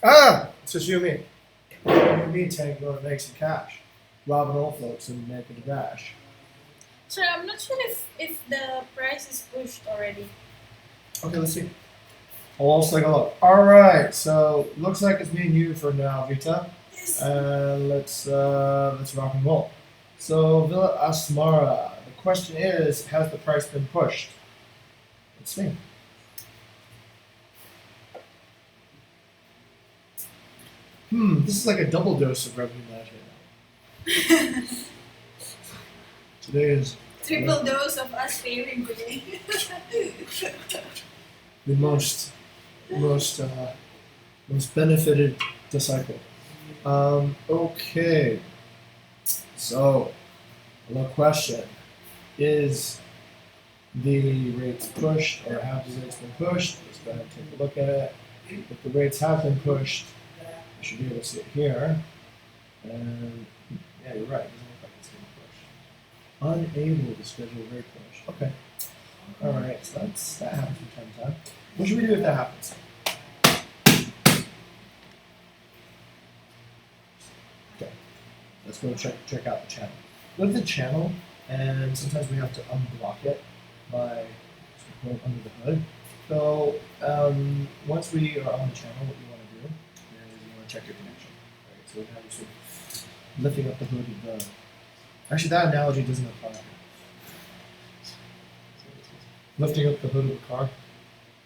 Ah, it's just you and me. You and me, Tango, and make some cash. Rob an old folks and make it a dash. So I'm not sure if the price is pushed already. Okay, let's see. Let's take a look. All right, so looks like it's me and you for now, Vita. Yes. Let's rock and roll. So Villa Asmara. The question is, has the price been pushed? Let's see. This is like a double dose of revenue management. Today is Triple dose of us failing today. the most benefited disciple. Okay. So the question is, the rates pushed or have the rates been pushed? Let's go ahead and take a look at it. If the rates have been pushed, you should be able to see it here. And yeah, you're right. It doesn't look like it's been pushed. Unable to schedule a rate push. Okay. All right. So that happens from time to time. What should we do if that happens? Okay. Let's go check out the channel. Go to the channel, and sometimes we have to unblock it by going under the hood. So once we are on the channel, what you want to do is you want to check your connection. Right? So now you're sort of lifting up the hood of the. Actually, that analogy doesn't apply here. Lifting up the hood of the car.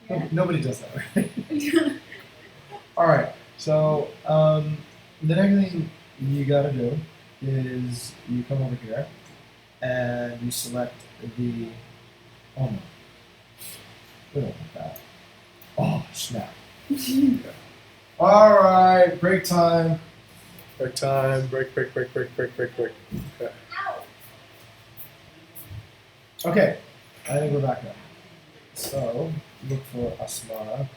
Yeah. Nobody does that, right? All right. So the next thing you got to do is you come over here and you select the. Oh no. We don't want that. Oh snap. All right. Break time. Break time. Break. Okay. Okay. I think we're back now. So look for Asmara.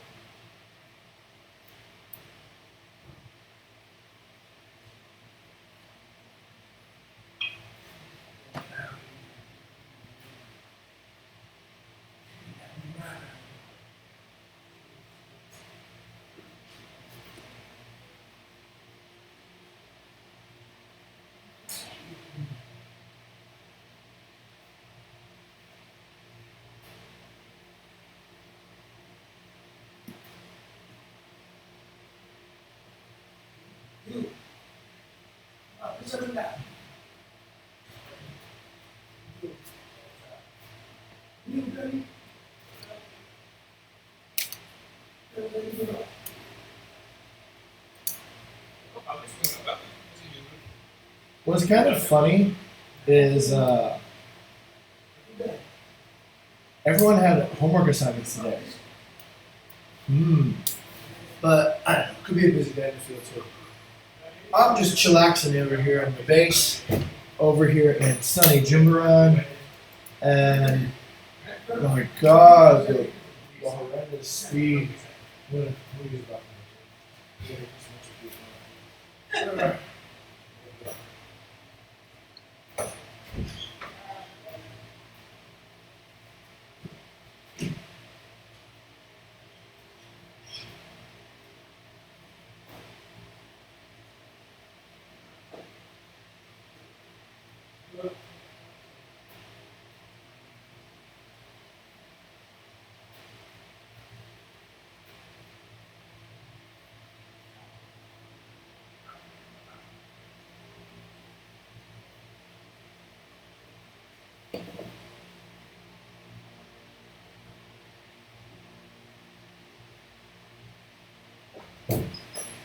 What's kind of funny is everyone had homework assignments today. But I don't know, could be a busy day in the field too. I'm just chillaxing over here on the base, over here in sunny Jimbaran, and oh my God, the horrendous speed. I'm gonna use it back.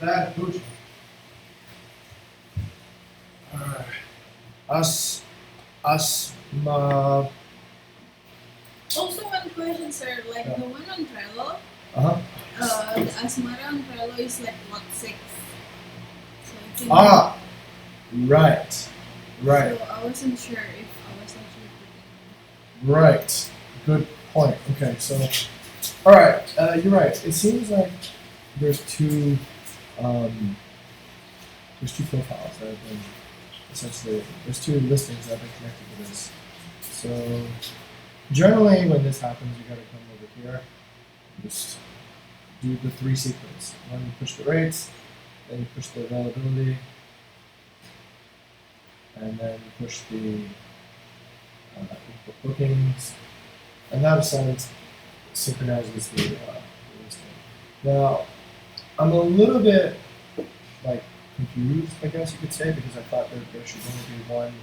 That good. Asma. Also, one question, sir. Like Yeah. the one on Trello, Uh-huh. the Asmara on Trello is like what 6. So it's in Right. Right. So I wasn't sure if I was actually putting. Right. Good point. Okay, so all right, you're right. It seems like there's two profiles that have been essentially there's two listings that have been connected to this. So generally when this happens you gotta come over here. Just do the three sequence. One, you push the rates, then you push the availability, and then you push the input bookings, and that assigns synchronizes the listing. Now, I'm a little bit like confused, I guess you could say, because I thought that there should only be one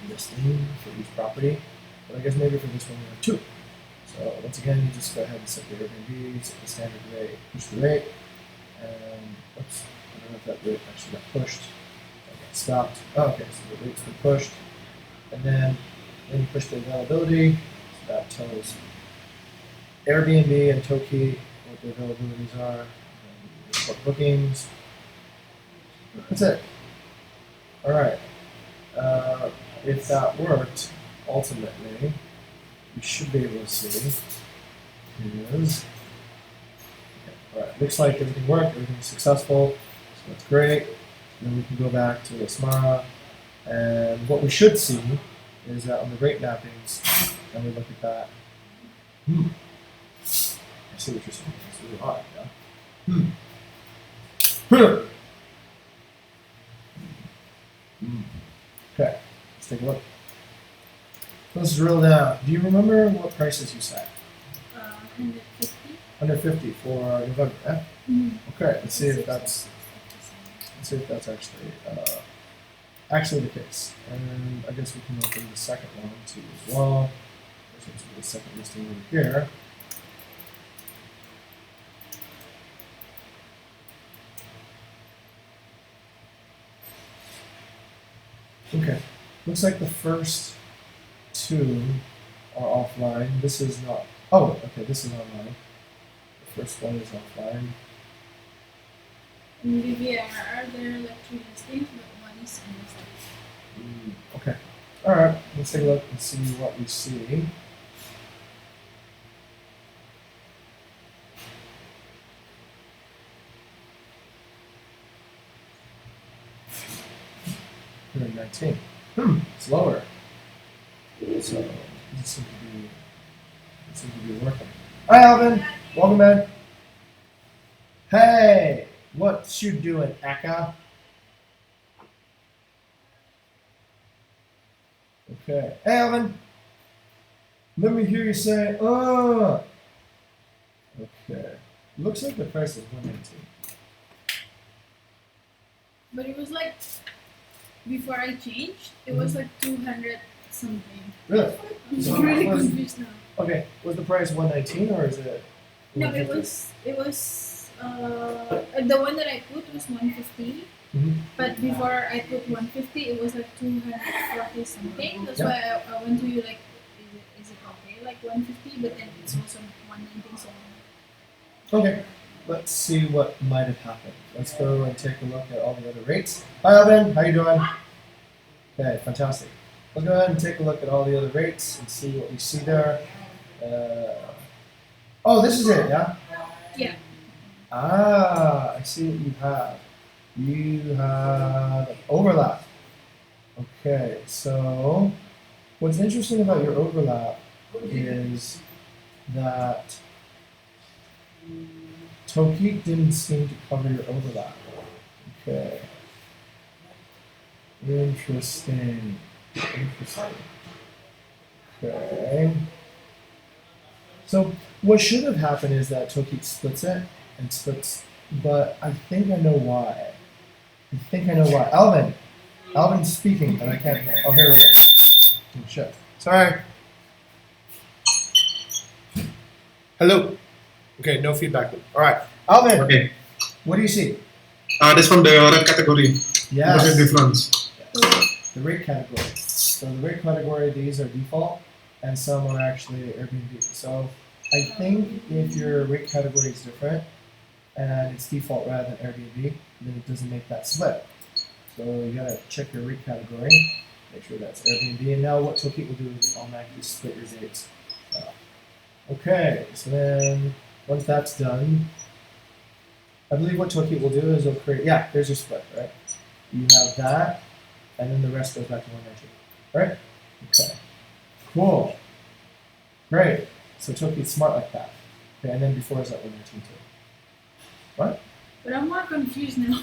listing for each property, but I guess maybe for this one we have two. So once again, you just go ahead and set the Airbnb, set the standard rate, push the rate, and oops, I don't know if that rate actually got pushed. Okay, stopped. Oh, okay, so the rate's been pushed, and then you push the availability. So that tells Airbnb and Toki what the availabilities are, and report bookings. That's it. All right. If that worked, ultimately, we should be able to see is, okay, all right, looks like everything worked, everything's successful, so that's great. Then we can go back to Asmara, and what we should see is that on the rate mappings, and we look at that, I see what you're saying, it's really odd, yeah? Okay, let's take a look. Let's drill down. Do you remember what prices you set? 150. 150 for November. Eh? Okay, let's see if that's actually the case. And I guess we can open the second one too as well. There's the second listing over here. Okay, looks like the first two are offline. This is not. Oh, okay, this is online. The first one is offline. In BVR, there are like 3 listings, but one is in the Okay. All right. Let's take a look and see what we see. Here 19. It's lower. So it seems to be working. Hi, Alvin. Welcome in. Hey, what you doing, Aka? Okay. Hey, Alvin. Let me hear you say, Okay. Looks like the price is 119. But it was like, before I changed, it was like 200 something. Really? I'm So really was- confused now. Okay. Was the price 119 or is it? No, it 150? was, the one that I put was 150. But before I put 150, it was like 240 something. That's why I went to you like, is it okay, like 150? But then it's also 119. So Okay. Let's see what might have happened. Let's go and take a look at all the other rates. Hi, Alvin. How you doing? Okay, fantastic. Let's go ahead and take a look at all the other rates and see what we see there. Oh, this is it, yeah? yeah. Ah, I see what you have. You have overlap. Okay, so what's interesting about your overlap is that Toki didn't seem to cover your overlap. Okay. Interesting. Okay. So what should have happened is that Toki splits it and splits, but I think I know why. Alvin's speaking, but I can't. Oh, here we go. Oh, shit. Sorry. Hello. Okay, no feedback. All right, Alvin. Okay. What do you see? This one, the red category. Yes. What is the difference? The rate category. So the rate category, these are default, and some are actually Airbnb. So I think if your rate category is different and it's default rather than Airbnb, then it doesn't make that split. So you gotta check your rate category, make sure that's Airbnb. And now what Toki will do is automatically split your dates. Okay, so then once that's done, I believe what Toki will do is it'll create, yeah, there's your split, right? You have that, and then the rest goes back to 119, right? Okay, cool, great. So Toki's smart like that. Okay, and then before is at 119 too. What? But I'm more confused now.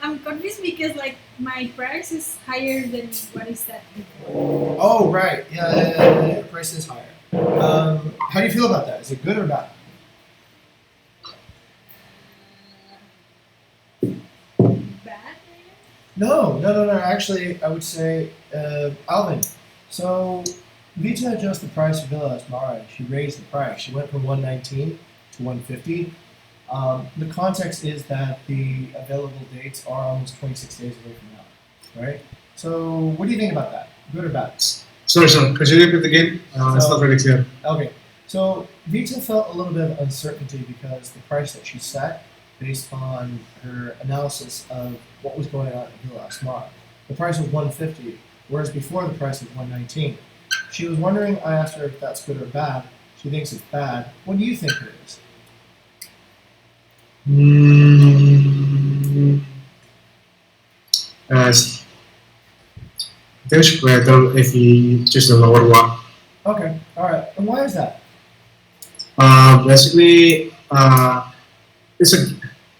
I'm confused because like my price is higher than what is that before. Oh, right. Yeah. Price is higher. How do you feel about that? Is it good or bad? Bad? No. Actually, I would say, Alvin. So, Vita adjusted the price of Villa Asmara. She raised the price. She went from 119 to 150. The context is that the available dates are almost 26 days away from now, right? So, what do you think about that? Good or bad? Sorry, could you repeat again? It's not really clear. Okay, so Vita felt a little bit of uncertainty because the price that she set, based on her analysis of what was going on in Villa Asmar, the price was 150, whereas before the price was 119. She was wondering. I asked her if that's good or bad. She thinks it's bad. What do you think it is? As there's better if you choose the lower one. Okay, all right. And why is that? Basically, it's a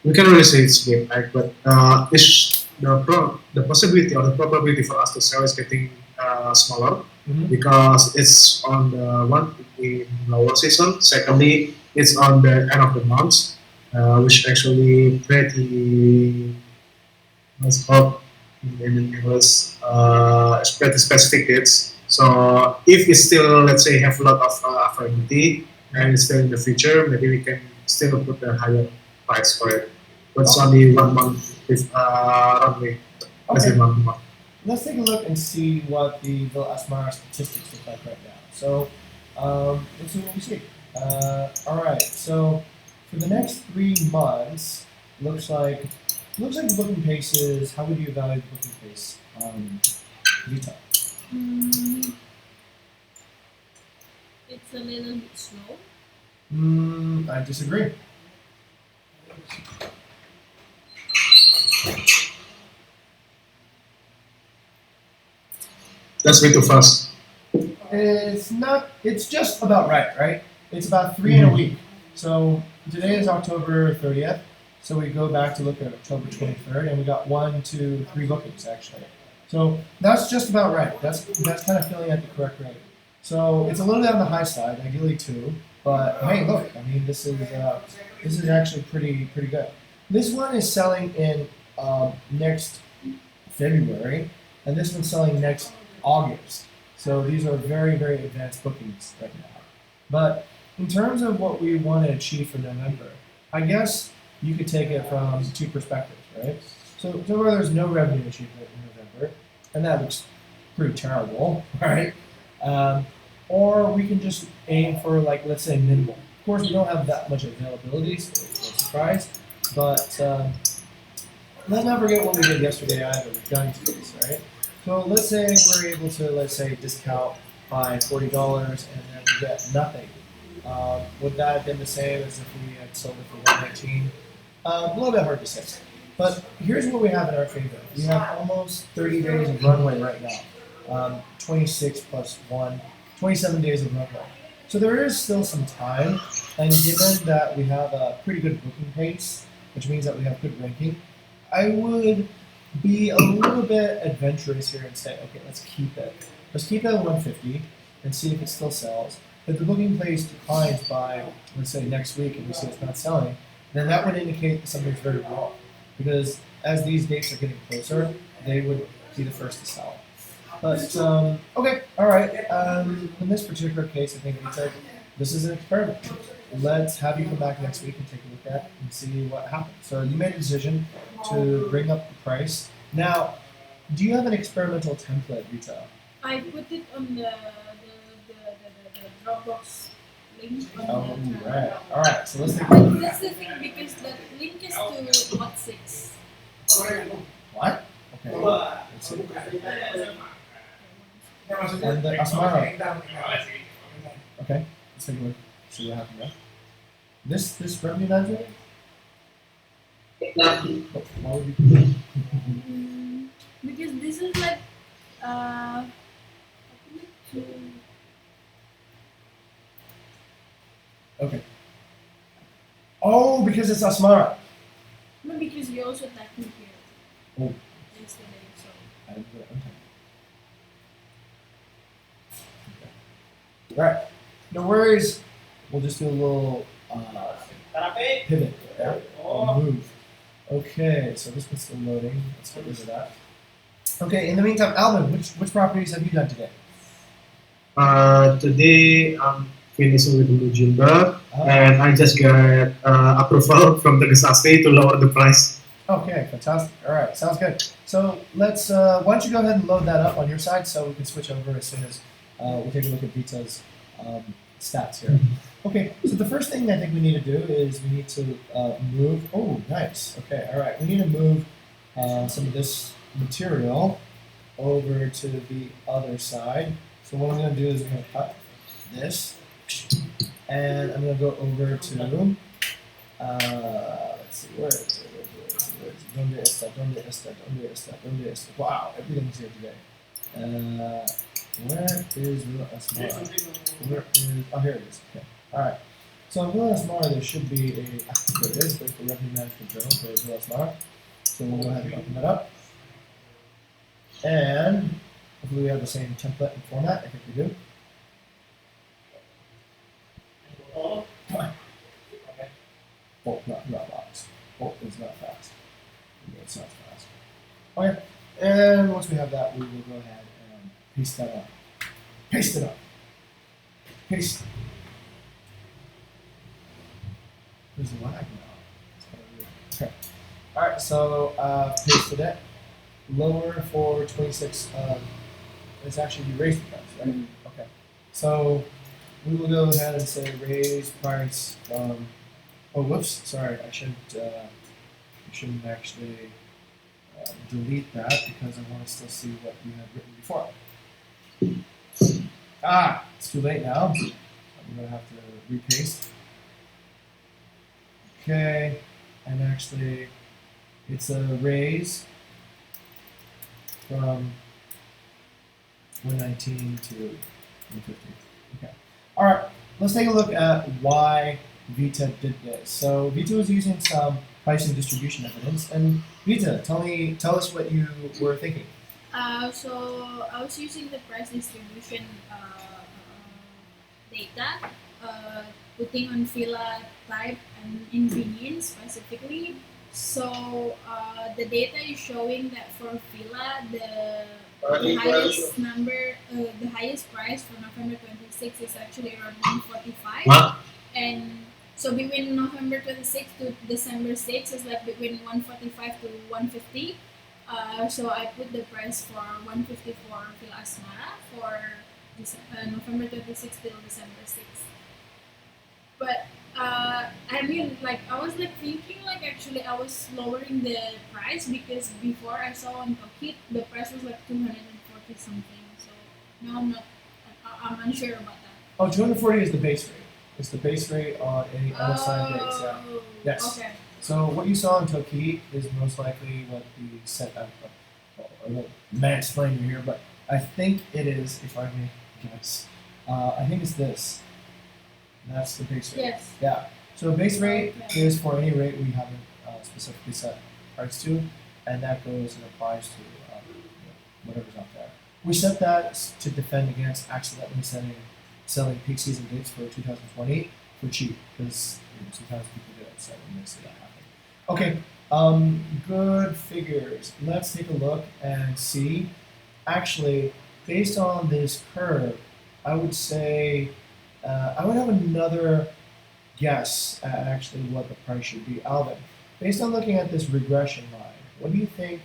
we can really say it's game hack, but it's the possibility or the probability for us to sell is getting smaller Mm-hmm. because it's on the one in lower season. Secondly, it's on the end of the month, which actually pretty what's called in English it's pretty specific dates. So if it's still let's say have a lot of affordability and it's still in the future, maybe we can still put a higher price for it. But it's only 1 month with runway. Let's say Okay, month to month. let's take a look and see what the Villa Asmara statistics look like right now. So, let's see what we see. All right. So, for the next 3 months, looks like the booking pace is. How would you evaluate the booking pace? Vita. Mm, it's a little bit slow. I disagree. That's way too fast. It's not. It's just about right. Right. It's about three in a week. So today is October 30th. So we go back to look at October 23rd, and we got 1, 2, 3 bookings actually. So that's just about right. That's kind of filling at the correct rate. So it's a little bit on the high side, ideally 2. But hey, look. I mean, this is actually pretty good. This one is selling in next February, and this one's selling next August. So these are very advanced bookings right now. But in terms of what we want to achieve for November, I guess you could take it from 2 perspectives, right? So where there's no revenue achievement in November, and that looks pretty terrible, right? Or we can just aim for like let's say minimal. Of course, we don't have that much availability, so it's no surprise. But let's not forget what we did yesterday either with gun fees, right? So let's say we're able to let's say discount by $40 and then we get nothing. Would that have been the same as if we had sold it for 119? A little bit hard to say. But here's what we have in our favor. We have almost 30 days of runway right now. 26 plus 1, 27 days of runway. So there is still some time, and given that we have a pretty good booking pace, which means that we have good ranking, I would be a little bit adventurous here and say, okay, let's keep it. Let's keep it at 150 and see if it still sells. If the booking pace declines by, let's say, next week and we see it's not selling, then that would indicate that something's very wrong. Because as these dates are getting closer, they would be the first to sell. But, okay, all right. In this particular case, I think we said this is an experiment. Let's have you come back next week and take a look at it and see what happens. So you made a decision to bring up the price. Now, do you have an experimental template, Rita? I put it on the Dropbox link on Oh, the right. All right. So let's take a look. That's the thing because the link is to what 6. What? Okay. Let's see. And the Asmara. Okay. Let's take a look. See what happened there. This revenue manager? Oh, why would you? Because this is like to Okay. Oh, because it's Asmara. No, because you also tagged me here Oh, yesterday, so. I didn't put it on time. Okay. All right. No worries. We'll just do a little pivot there. Or move. Okay, so this one's still loading. Let's get rid of that. Okay, in the meantime, Alvin, which properties have you done today? Today I'm finishing with the Mujimba, Oh, and I just got approval from the Gesasri to lower the price. okay, fantastic. All right, sounds good. So let's, why don't you go ahead and load that up on your side so we can switch over as soon as we take a look at Vita's stats here. Okay, so the first thing I think we need to do is we need to move. Oh, nice. Okay, all right. We need to move some of this material over to the other side. So what I'm going to do is I'm going to cut this, and I'm going to go over to, let's see, where is it? Donde está? Donde está? Donde está? Donde está? Wow, everything's here today. Where is Villa Asmara? Where is, oh, here it is. Okay. All right. So in Villa Asmara, there should be a, there it is, there's the Revenue Management Journal for Villa Asmara. So we'll go ahead and open that up. And hopefully we have the same template and format. I think we do. Come on. Bolt, not box. Bolt is not fast. It's not fast. Okay. And once we have that, we will go ahead and paste that up. Paste it up. Paste. There's a lag now. It's kind of weird. Okay. All right. So pasted it. Lower for 26. It's actually you raised the price, right? Mm-hmm. Okay. So we will go ahead and say raise price from. Oh, whoops. Sorry, I shouldn't actually delete that because I want to still see what you had written before. Ah, it's too late now. I'm gonna have to repaste. Okay, and actually, it's a raise from 119 to 150. Okay. All right. Let's take a look at why Vita did this. So Vita was using some pricing distribution evidence, and Vita, tell us what you were thinking. So I was using the price distribution data, putting on villa type and inconvenience specifically. So the data is showing that for villa, the highest number, the highest price for November 26 is actually around 145, What? and so between November 26 to December 6 is like between 145 to 150. So I put the price for 150 for Villa Asmara for November 26 till December 6. But I mean, like I was like thinking, like actually I was lowering the price because before I saw on Tokit the price was like 240 something. So now I'm unsure about that. Oh, 240 is the base rate. It's the base rate on any unassigned rates. Yeah. Oh, Yes. okay. So what you saw in Toki is most likely what the set. I won't mansplain you here, but I think it is, if I may guess. I think it's this. That's the base rate. Yes. Yeah. So base rate Okay. is for any rate we haven't specifically set price to, and that goes and applies to whatever's out there. We set that to defend against accidentally selling peak season dates for 2020 for cheap because sometimes people get upset when they see that happen. Okay. Good figures. Let's take a look and see. Actually, based on this curve, I would say I would have another guess at actually what the price should be. Alvin, based on looking at this regression line, what do you think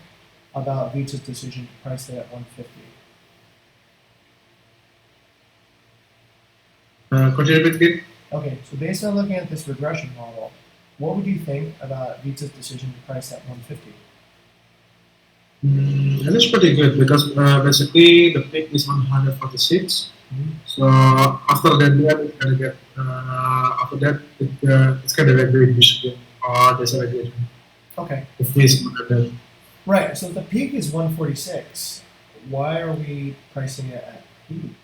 about Vita's decision to price it at 150? Could you repeat it? Okay, so based on looking at this regression model, what would you think about Vita's decision to price at 150? That is pretty good because basically the peak is on 146. Mhm. So after that, it's gonna get after that it's gonna get very Michigan or there's a regulation. Okay, The face on that. right. So if the peak is 146, why are we pricing it at peak?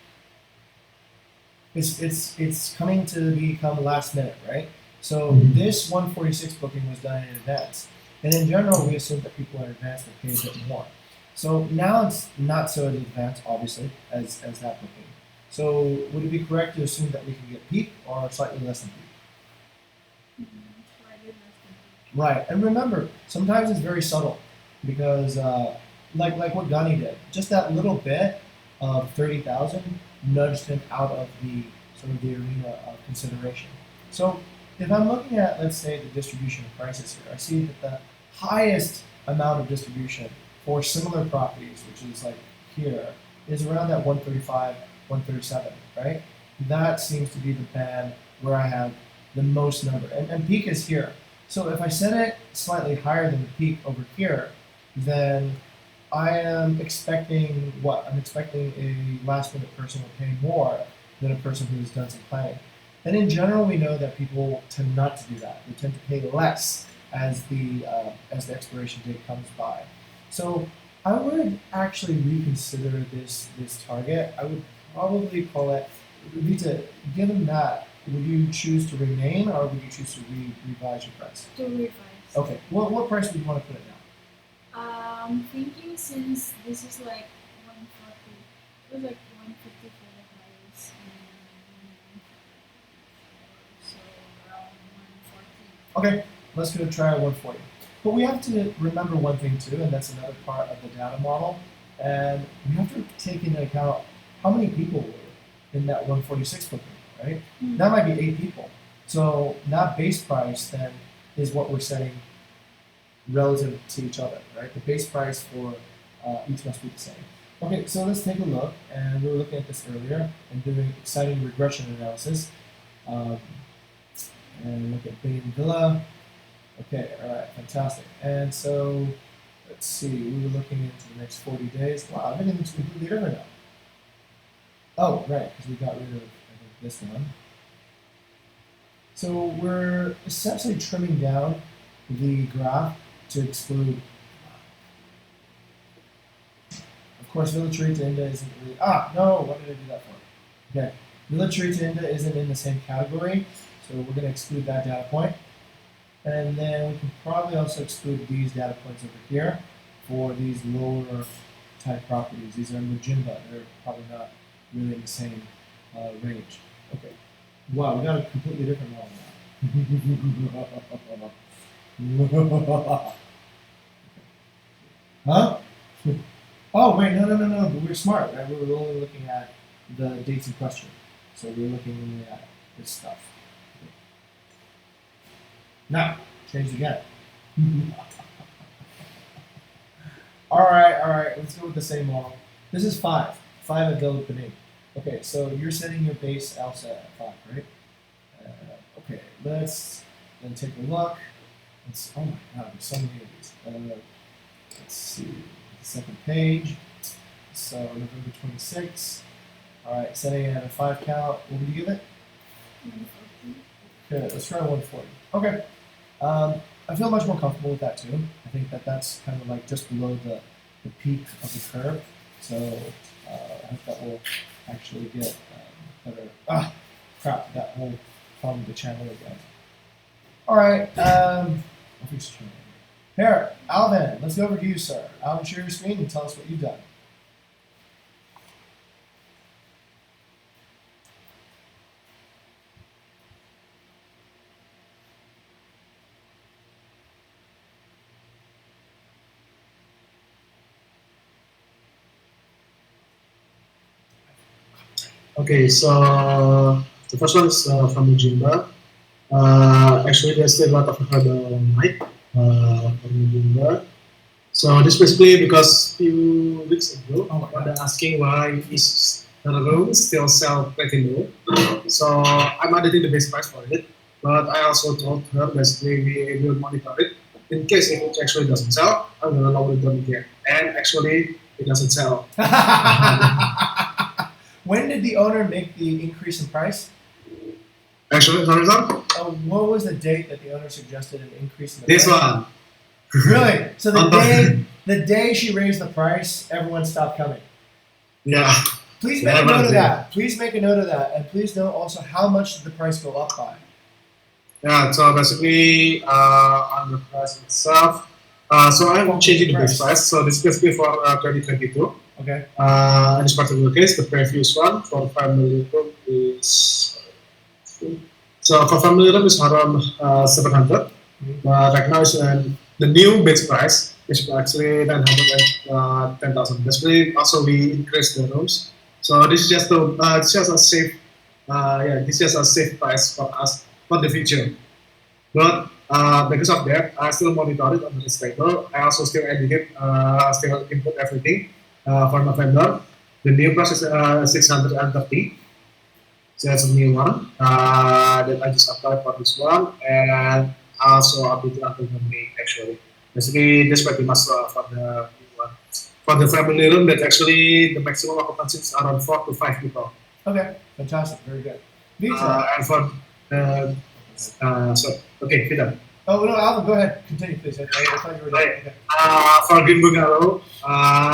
It's coming to become last minute, right? So this 146 booking was done in advance. And in general, we assume that people in advance will pay a bit more. So now it's not so in advance, obviously, as that booking. So would it be correct to assume that we can get peak or slightly less than peak? Slightly less than Right. And remember, sometimes it's very subtle because, like what Gunny did, just that little bit of 30,000 nudged him out of the sort of the arena of consideration. So if I'm looking at, let's say, the distribution of prices here, I see that the highest amount of distribution for similar properties, which is like here, is around that 135, 137, right? That seems to be the band where I have the most number. And peak is here. So if I set it slightly higher than the peak over here, then I am expecting what? I'm expecting a last minute person will pay more than a person who has done some planning. And in general, we know that people tend not to do that. They tend to pay less as the expiration date comes by. So I would actually reconsider this target. I would probably call it. Rita, given that, would you choose to remain or would you choose to revise your price? to revise. Okay. What price would you want to put it now? Thinking since this is like 140, it was like 150 for the highest, and so around 140. Okay, let's go try 140. But we have to remember one thing too, and that's another part of the data model, and we have to take into account how many people were in that 146 booking, right? Mm. That might be 8 people. So that base price then is what we're setting relative to each other, right? The base price for each must be the same. Okay, so let's take a look, and we were looking at this earlier and doing exciting regression analysis. And look at Bing and Villa. Okay, all right, fantastic. And so let's see, we were looking into the next 40 days. Wow, everything looks completely different now. Oh, right, because we got rid of, I think, this one. So we're essentially trimming down the graph to exclude. Of course, Villa Tarita Inda isn't really. No, what did I do that for? Okay, Villa Tarita Inda isn't in the same category, so we're going to exclude that data point. And then we can probably also exclude these data points over here for these lower type properties. These are Majimba, they're probably not really in the same range. Okay. Wow, we got a completely different model now. Huh? Oh, wait, no. But we're smart, right? We were only looking at the dates in question. So we're looking only at this stuff. Okay. Now, change again. Alright, let's go with the same model. This is 5. 5 at Villa Benin. Okay, so you're setting your base alpha at 5, right? Okay, let's then take a look. Oh my god, there's so many of these. Let's see, the second page. So November 26th. Alright, setting it at a 5 count. What would you give it? 140. Okay, let's try 140. Okay. I feel much more comfortable with that too. I think that that's kind of like just below the peak of the curve. So I hope that will actually get better. Crap, that will problem the channel again. Alright, I'll fix the channel. Here, Alvin, let's go over to you, sir. Alvin, share your screen and tell us what you've done. Okay, so the first one is from Jimba. Actually, there's still a lot of hurdle night from Jimba. So this basically because few weeks ago, they're asking why is the room still sell pretty low. So I'm editing the base price for it, but I also told her basically we will monitor it. In case it actually doesn't sell, I'm gonna lower it down again. And actually, it doesn't sell. When did the owner make the increase in price? Actually, sorry, sir? What was the date that the owner suggested an increase in the This price? one. Really? So the day she raised the price, everyone stopped coming. Yeah. Please make a note of that. Please make a note of that, and please note also how much did the price go up by. Yeah, so basically on the price itself, so I'm changing the base price. So this is basically for 2022. Okay. In this particular case, the previous one for family room is so for family room is around 700. Right now, is the new base price is actually 910,000. Basically, also we increase the rooms. So this is just to it's just a safe, this is just a safe price for us for the future. But because of that, I still monitor it on the table. I also still educate, still input everything for November. The new price is 630. So that's a new one that I just applied for this one, and also updated until May actually. Basically, this pretty much for the new one. For the family room, that actually the maximum occupancy is around 4 to 5 people. Okay. Fantastic. Very good. Vita. And for so okay, Peter. Oh no, Alvin, go ahead. Continue, please. I thought you were done. Right. Okay. For Green Bungalow,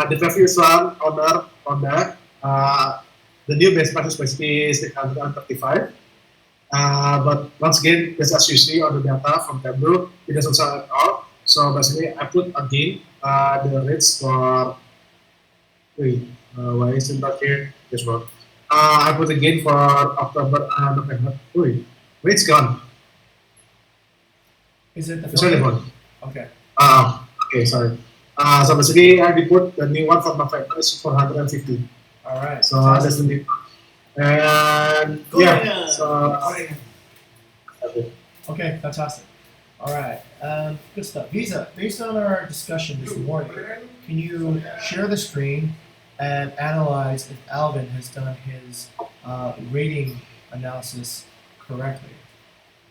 the previous one owner, the new base price is basically 635. But once again, just as you see on the data from Tableau, it doesn't sell at all. So basically, I put again the rates for. Wait, why is it not here? This one. I put again for October and November. Wait, it's gone. Is it the It's only filter? one. Okay. Okay, sorry. So basically, I put the new one for November is 450. All right. So that's the new one. And yeah, so okay. Okay, fantastic. All right, good stuff. Visa, based on our discussion this morning, can you share the screen and analyze if Alvin has done his rating analysis correctly?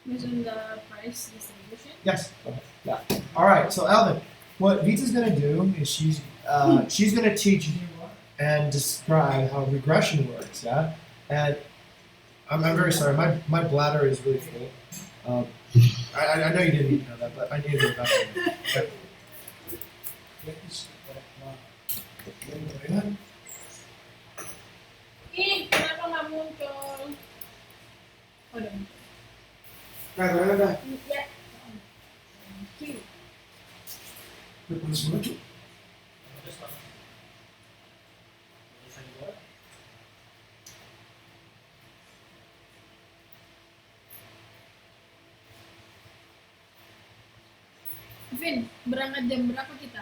Using the price distribution. Yes. Go ahead. Yeah. All right. So Alvin, what Vita's going to do is she's going to teach you and describe how regression works. Yeah. And I'm very sorry. My bladder is really full. I know you didn't need to know that, but I needed to know that. Okay. Kenapa nggak muncul? Hold on. Nah. Ya. Thank you. Vin, berangkat jam berapa kita?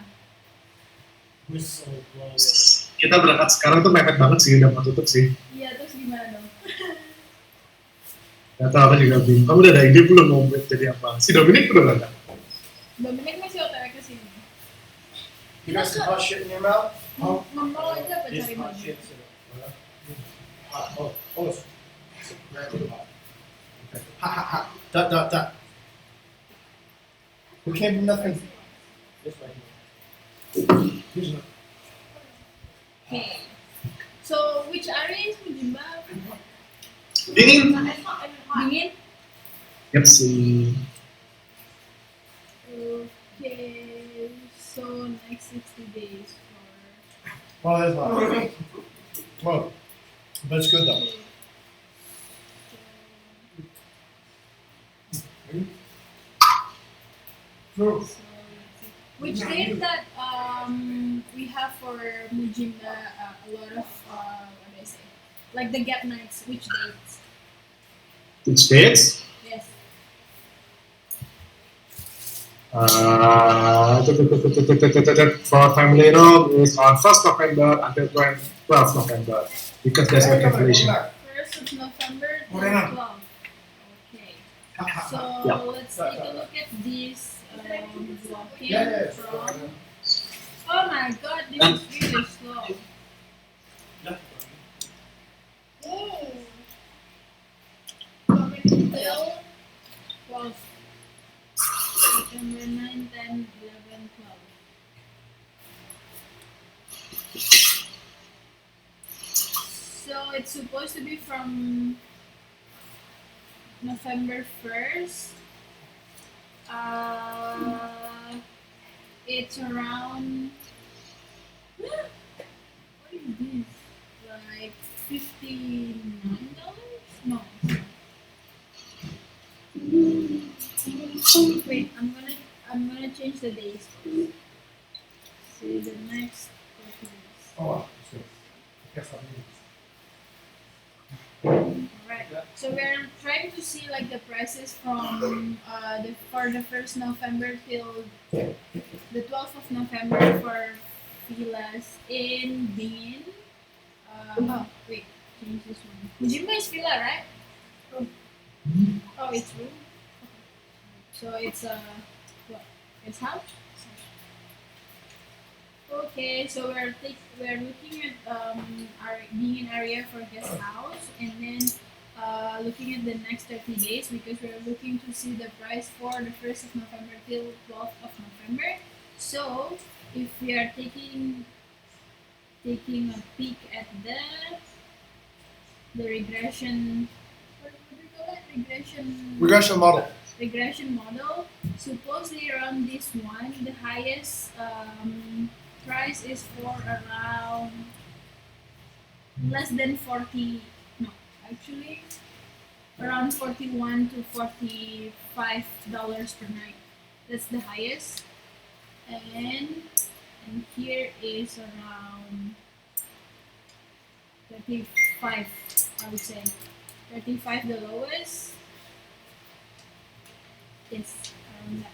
Kita berangkat sekarang tuh mepet banget sih, udah mau tutup sih. Iya, terus gimana dong? Gak tau, aku juga bingung. Kamu udah ada ide belum mau jadi apa? Si Dominic udah berangkat. Dominic masih OTW ke sini. You guys can hot shit in your mouth? Ngomong aja apa cari hot madu? shit. Hot. Oh. It's very hot. Okay. Ha. Dot. Who came from nothing? This right here. Okay. So, which area is Mujimba? Dingin. Dingin? Yep sih. Okay. So, next 60 days for... Well, that's not. Well, but it's good though. So, which date that we have for Mujimba a lot of what do I say? Like the gap nights, which dates? Which dates? Yes. For family room is on 1st November until 12th November because there's a cancellation. 1st of November to 12th. Okay. So let's take a look at this walk-in from. Oh my god, this is really slow. Till 12. September 9, 10, 11, 12. So it's supposed to be from November 1st. It's around. What is this? Like $59? No. Wait, I'm gonna change the days. See the next 30 days. Oh, wow. So, guess I'll need Alright. So we're trying to see like the prices from for the 1st November till the 12th of November for villas in Dingin. Wait, change this one. Mujimba is villa, right? Oh, it's room. So it's what? It's house. Okay, so we're looking at our Dingin area for guest house, and then looking at the next 30 days because we're looking to see the price for the 1st of November till 12th of November. So if we are taking a peek at the regression, what do you call it? regression model. Regression model. Supposedly around this one, the highest price is for around less than 40. No, actually around 41 to $45 per night. That's the highest, and here is around 35. I would say 35 the lowest. Yes, around that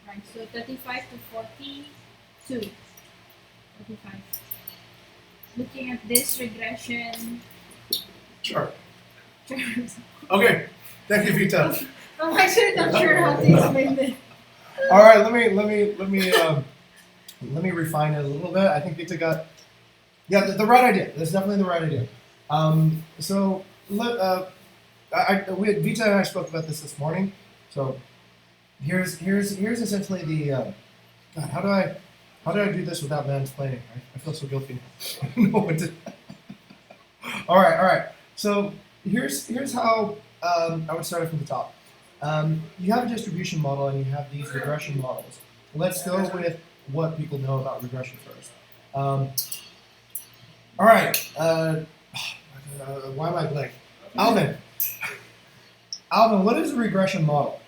price. So 35 to 42. 45. Looking at this regression Sure. charts. Okay. Thank you, Vita. I'm actually not sure how to explain this. All right. Let me refine it a little bit. I think Vita got the right idea. That's definitely the right idea. So Vita and I spoke about this morning. So here's essentially the God. How do I do this without mansplaining? I feel so guilty. I don't know what to. All right. So here's how I would start it from the top. You have a distribution model and you have these regression models. Let's go with what people know about regression first. All right. Why am I blank? Alvin, what is a regression model?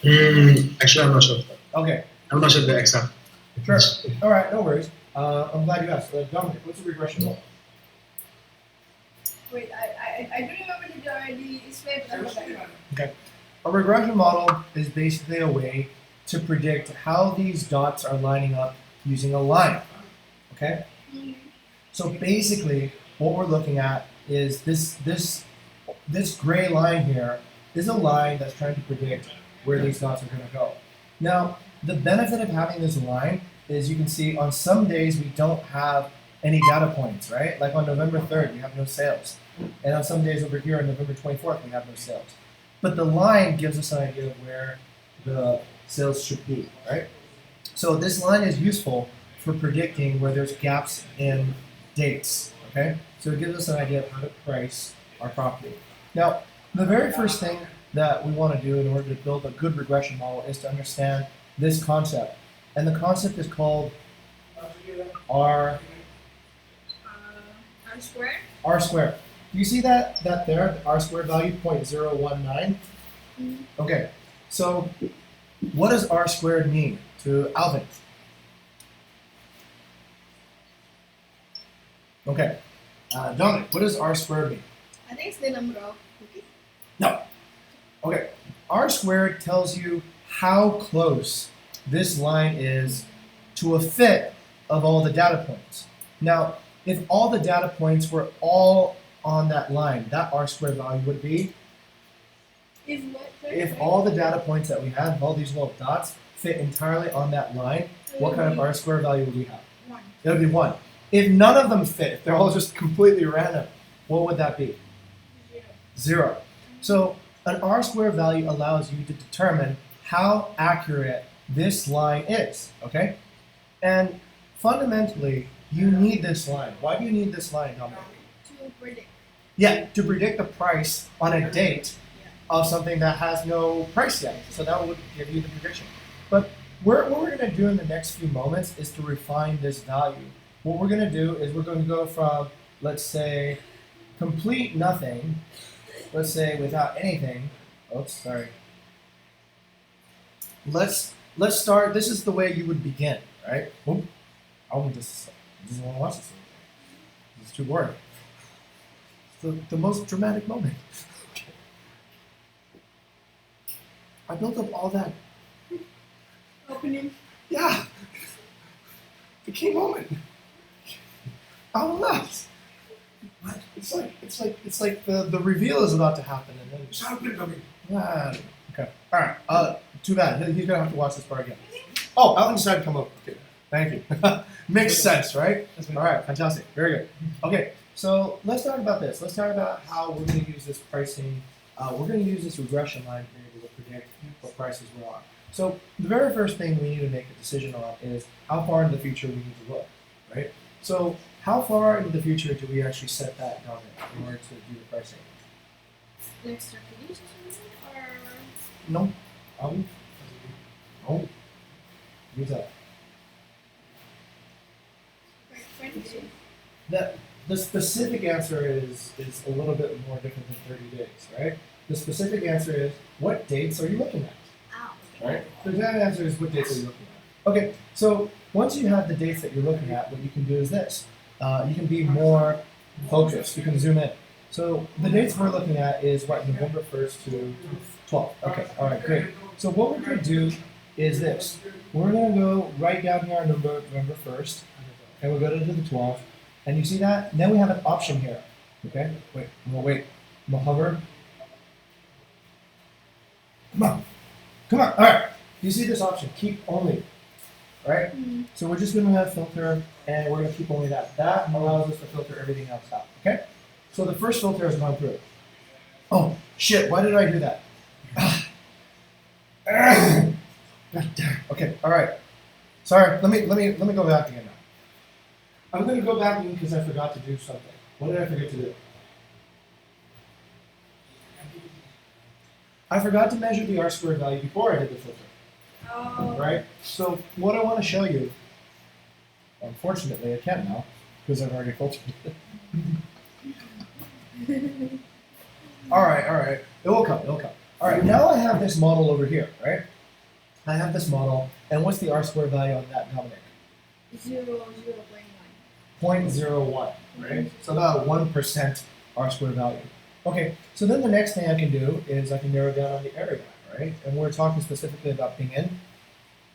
Actually, I'm not sure. Okay. I'm not sure the exact. Sure. All right. No worries. I'm glad you asked. Dominic, what's a regression model? Wait, I don't remember the explain, but I'm okay. Okay. A regression model is basically a way to predict how these dots are lining up using a line. Okay? So basically, what we're looking at is this gray line here is a line that's trying to predict where these dots are going to go. Now, the benefit of having this line is you can see on some days we don't have any data points, right? Like on November 3rd, we have no sales. And on some days over here on November 24th, we have no sales. But the line gives us an idea of where the sales should be, right? So this line is useful for predicting where there's gaps in dates, okay? So it gives us an idea of how to price our property. Now, the very first thing that we want to do in order to build a good regression model is to understand this concept. And the concept is called R squared. R squared. Do you see that there, the R squared value, 0.019? Okay, so what does R squared mean to Alvin? Okay, Dominic, what does R squared mean? I think it's the number of cookies. No. Okay, R squared tells you how close this line is to a fit of all the data points. Now, if all the data points were all on that line, that R squared value would be? If all the data points that we have, all these little dots, fit entirely on that line, what kind of R squared value would we have? 1. It would be 1. If none of them fit, if they're all just completely random, what would that be? 0. So an R squared value allows you to determine how accurate this line is, okay? And fundamentally, you need this line. Why do you need this line, Dominic? To predict. Yeah, to predict the price on a date of something that has no price yet. So that would give you the prediction. But what we're going to do in the next few moments is to refine this value. What we're going to do is we're going to go from, let's say, complete nothing, let's say without anything, oops, sorry, let's start. This is the way you would begin, right? Oh, I want this. I just want to watch this. It's too boring. It's the most dramatic moment. I built up all that. Opening. Yeah. The key moment. I will not. What? It's like the reveal is about to happen and then Shut up, Tommy. ah, okay. Alright. Too bad. He's gonna have to watch this part again. Oh, Alan decided to come over. Okay. Thank you. Makes sense, right? Alright, fantastic. Very good. Okay, so let's talk about this. Let's talk about how we're gonna use this pricing. We're gonna use this regression line to be able to predict what prices we're on. So the very first thing we need to make a decision on is how far into the future we need to look, right? So how far into the future do we actually set that down in order to do the pricing? Like strategies or No. No. Use that. pricing? The specific answer is a little bit more different than 30 days, right? The specific answer is what dates are you looking at? Ow. Right? The exact answer is what dates are you looking at? Okay, so once you have the dates that you're looking at, what you can do is this. You can be more focused. You can zoom in. So the dates we're looking at is what, November 1st to 12th. Okay, all right, great. So what we're going to do is this. We're going to go right down here on November 1st, and we'll go to the 12th. And you see that? Then we have an option here. Okay, wait, I'm gonna hover. Come on, all right. You see this option, keep only, right? Mm. So we're just gonna have filter, and we're gonna keep only that. That allows us to filter everything else out, okay? So the first filter has gone through. Oh, shit, why did I do that? God damn. Okay, all right. Sorry, let me go back again now. I'm gonna go back in because I forgot to do something. What did I forget to do? I forgot to measure the R-squared value before I did the filter. Oh. Right? So what I want to show you, unfortunately I can't now, because I've already filtered it. Alright. It will come. Alright, now I have this model over here, right? I have this model, and what's the R-squared value on that, Dominic? 0.01, right? So about 1% R-squared value. Okay, so then the next thing I can do is I can narrow down on the area, right? And we're talking specifically about being in,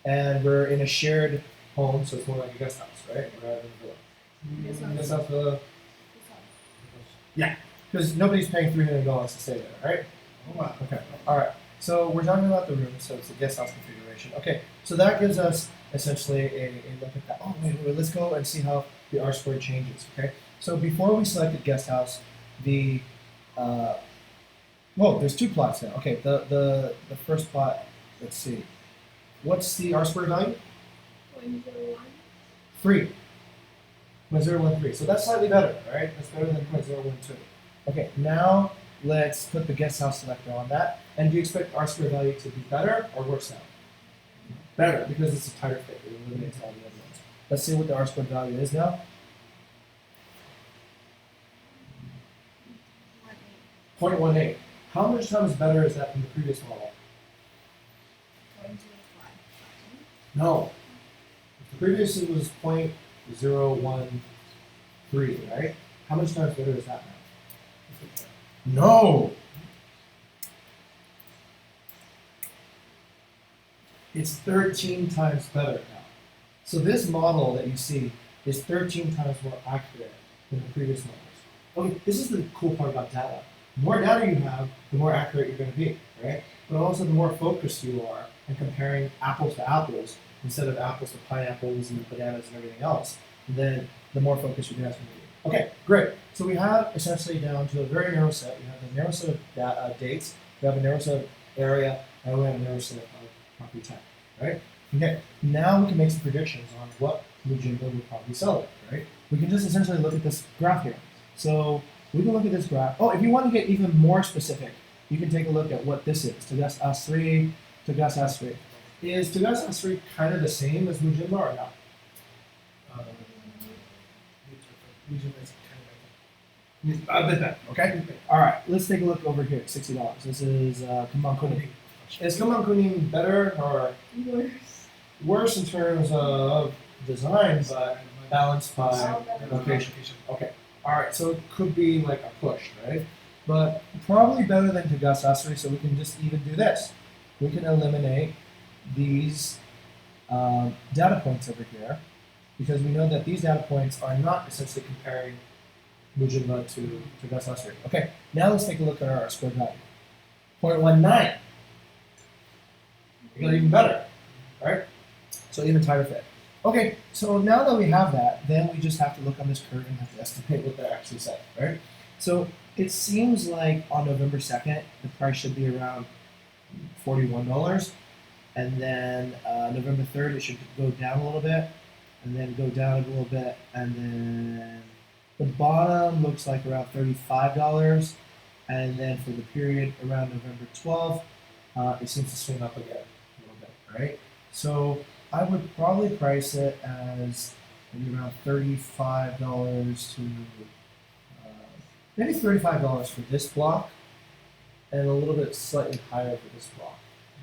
and we're in a shared home, so it's more like a guest house, right? Rather than a villa. Guest house villa. Yeah, because nobody's paying $300 to stay there, right? Oh, wow. Okay, all right. So we're talking about the room, so it's a guest house configuration. Okay, so that gives us essentially a look at that. Oh, wait, let's go and see how the R-squared changes, okay? So before we selected guest house, whoa, there's two plots now. Okay, the first plot, let's see. What's the R-squared value? 0.01. 3. 0.013. So that's slightly better, right? That's better than 0.012. Okay, now let's put the guest house selector on that. And do you expect R-squared value to be better or worse now? Better, because it's a tighter fit. It eliminates all the other ones. Let's see what the R-squared value is now. 0.18. How much times better is that from the previous model? 0.05. No. The previous it was 0.013, right? How much times better is that now? No. It's 13 times better now. So this model that you see is 13 times more accurate than the previous models. Okay, this is the cool part about data. The more data you have, the more accurate you're going to be, right? But also the more focused you are in comparing apples to apples instead of apples to pineapples and bananas and everything else, then the more focused you're going to have to be. Okay, great. So we have essentially down to a very narrow set. We have a narrow set of dates, we have a narrow set of area, and we have a narrow set of property type, right? Okay, now we can make some predictions on what Mujimbo would probably sell it, right? We can just essentially look at this graph here. So we can look at this graph. Oh, if you want to get even more specific, you can take a look at what this is. Tugas S3, Tugas S3. Is Tugas S3 kind of the same as Mujimbo or not? A bit better, okay? All right, let's take a look over here, $60. This is Kembang Kuning. Is Kembang Kuning better or Worse. worse in terms of design, but balanced by Oh, location? Okay. All right. So it could be like a push, right? But probably better than Tagasasari. So we can just even do this. We can eliminate these data points over here because we know that these data points are not essentially comparing Mujimba to Tagasasari. Okay. Now let's take a look at our square value. 0.19. We got even better, right? So even tighter fit. Okay, so now that we have that, then we just have to look on this curve and have to estimate what they're actually saying, right? So it seems like on November 2nd, the price should be around $41. And then November 3rd, it should go down a little bit, and then go down a little bit, and then the bottom looks like around $35. And then for the period around November 12th, it seems to swing up again a little bit, right? So I would probably price it as maybe around $35 to maybe $35 for this block, and a little bit slightly higher for this block.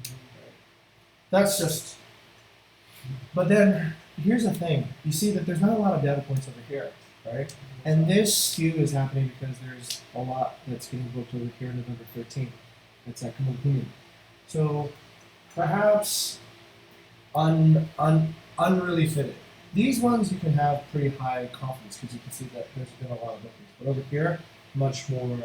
Right? That's just. But then here's the thing: you see that there's not a lot of data points over here, right? And this skew is happening because there's a lot that's getting booked over here November 13th. That's at Kemungkuni. So perhaps unreally fitted. These ones you can have pretty high confidence because you can see that there's been a lot of bookings. But over here, much more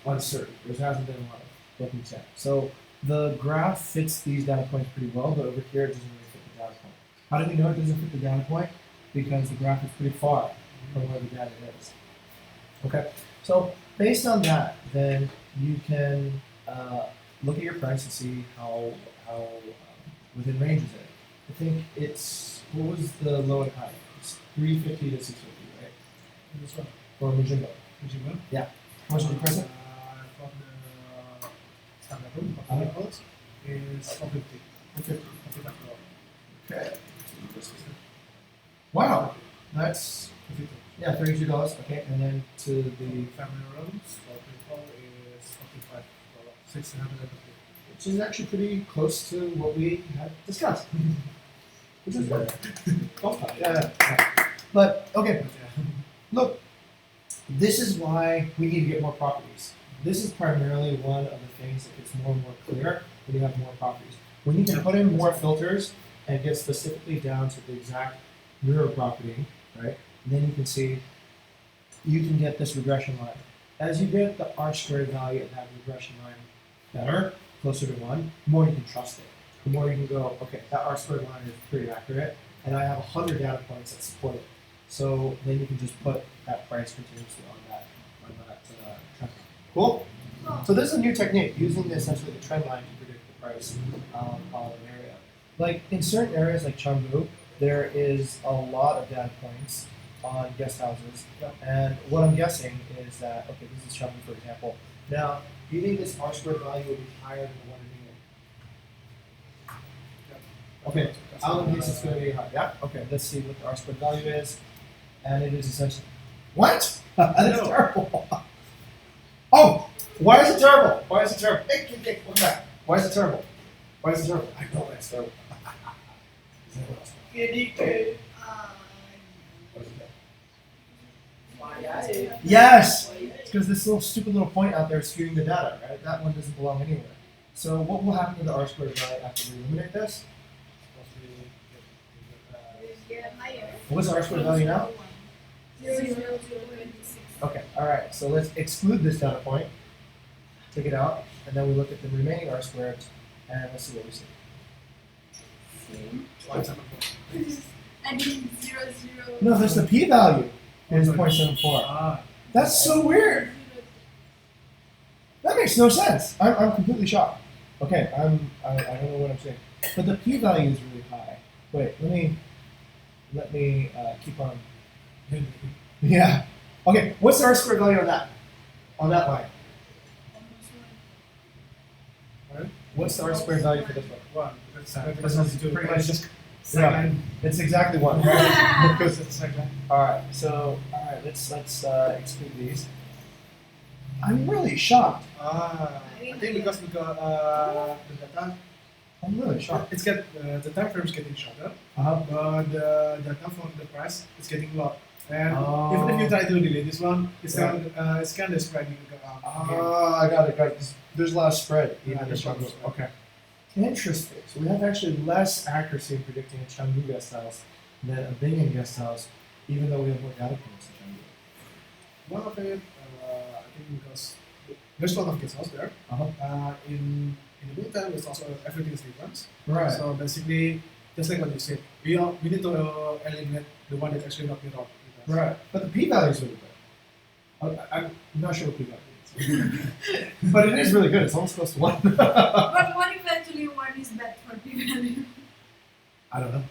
uncertain. There hasn't been a lot of bookings yet. So the graph fits these data points pretty well, but over here it doesn't really fit the data point. How do we know it doesn't fit the data point? Because the graph is pretty far from where the data is. Okay, so based on that, then you can look at your price and see how within range is it. I think it's what was the low and high? It's 350 to 650, right? This one. For Mujimbo. Mujimbo? Yeah. How much did you price it? From the standard room, of the codes is 450. 450. Okay. Wow, that's yeah, $32. Okay, and then to the Family rooms for people is $45. 650. which is actually pretty close to what we had discussed. Which is good. Yeah. But okay, look, this is why we need to get more properties. This is primarily one of the things that gets more and more clear when you have more properties. When you can put in more filters and get specifically down to the exact mirror property, right? And then you can see, you can get this regression line. As you get the R squared value of that regression line better, closer to 1, the more you can trust it. The more you can go, okay, that R squared line is pretty accurate, and I have 100 data points that support it. So then you can just put that price continuously on that trend line. Cool? So this is a new technique, using essentially the trend line to predict the price of an area. Like in certain areas like Canggu, there is a lot of data points on guest houses. And what I'm guessing is that, okay, this is Canggu for example. Now, do you think this R squared value will be higher than the one in England? Okay, Alan thinks it's going to be high. Yeah? Okay, let's see what the R squared value is. And it is essentially. What? That is terrible. Oh! Why is it terrible? Why is it terrible? Hey, look back. Why is it terrible? Why is it terrible? I know it's terrible. Yes! It's because this little stupid little point out there is skewing the data, right? That one doesn't belong anywhere. So what will happen to the R squared value after we eliminate this? Get higher. What's the R squared value now? 0.26. Okay, alright, so let's exclude this data point, take it out, and then we look at the remaining R squared, and let's see what we see. I mean 0, 0. No, there's the p-value. Is 0.74. Ah, That's so weird. That makes no sense. I'm completely shocked. Okay, I don't know what I'm saying. But the p-value is really high. Wait, let me keep on. Yeah. Okay, what's the R squared value on that? On that line? What's the R squared value for this one? 1. This is pretty much just second. it's exactly 1. Because it's second. Alright, so let's exclude these. I'm really shocked. I think because the data I'm really shocked. It's get the time frame is getting shorter, Uh-huh. but the time for the price is getting low. And Oh. even if you try to delete this one, Yeah. it's kind of spreading again. I got it. There's a lot of spread. Yeah, Even in there's a lot of Chengdu. spread. Okay. Interesting. So we have actually less accuracy in predicting a Chengdu guest house than a Bingen guest house, even though we have more data points in Chengdu. One of it, I think because there's a lot of guest house there. Uh-huh. In the meantime, it's also everything is different. Right. So basically, just like what you said, we need to eliminate the one that actually not mirrored. Right. But the p-value is really good. I'm not sure what p-value is. But it is really good. It's almost close to 1. But what eventually one is bad for p-value? I don't know.